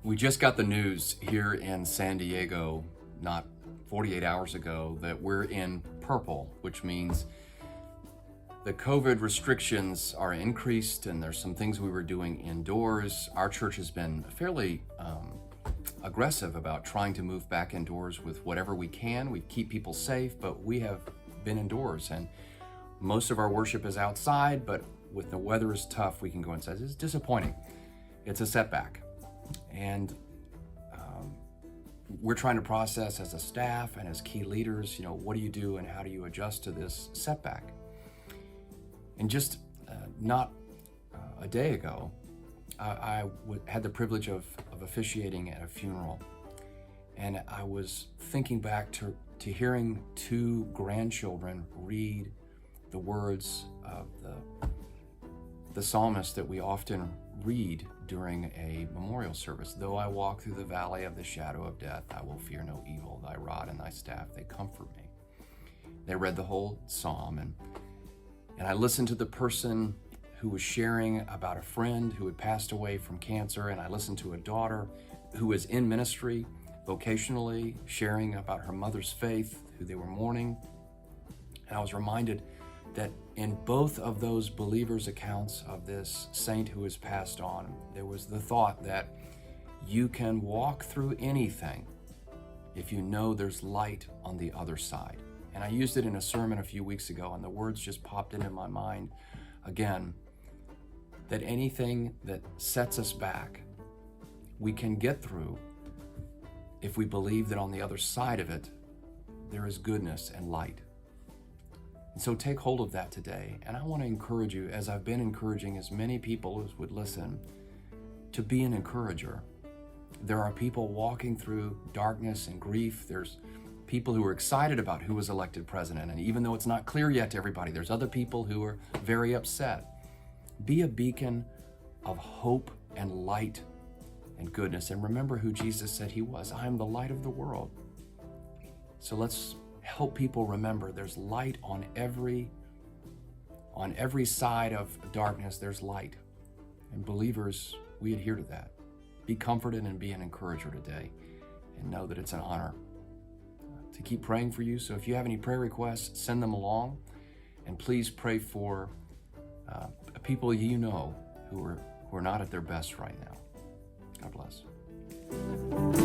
We just got the news here in San Diego, not 48 hours ago, that we're in purple, which means the COVID restrictions are increased and there's some things we were doing indoors. Our church has been fairly aggressive about trying to move back indoors with whatever we can. We keep people safe, but we have been indoors, and most of our worship is outside, but when the weather is tough, we can go inside. It's disappointing. It's a setback. And we're trying to process as a staff and as key leaders, what do you do and how do you adjust to this setback? And just not a day ago, I had the privilege of officiating at a funeral. And I was thinking back to hearing two grandchildren read the words of the psalmist that we often read during a memorial service. Though I walk through the valley of the shadow of death, I will fear no evil. Thy rod and thy staff, they comfort me. They read the whole psalm, and I listened to the person who was sharing about a friend who had passed away from cancer, and I listened to a daughter who was in ministry vocationally, sharing about her mother's faith, who they were mourning. And I was reminded that in both of those believers' accounts of this saint who has passed on, there was the thought that you can walk through anything if you know there's light on the other side. And I used it in a sermon a few weeks ago, and the words just popped into my mind again, that anything that sets us back, we can get through if we believe that on the other side of it, there is goodness and light. And so take hold of that today. And I want to encourage you, as I've been encouraging as many people as would listen, to be an encourager. There are people walking through darkness and grief. There's people who are excited about who was elected president. And even though it's not clear yet to everybody, there's other people who are very upset. Be a beacon of hope and light and goodness. And remember who Jesus said he was. I am the light of the world. So let's help people remember there's light on every side of darkness. There's light. And believers, we adhere to that. Be comforted and be an encourager today, and know that it's an honor to keep praying for you. So if you have any prayer requests, send them along, and please pray for people who are not at their best right now. God bless.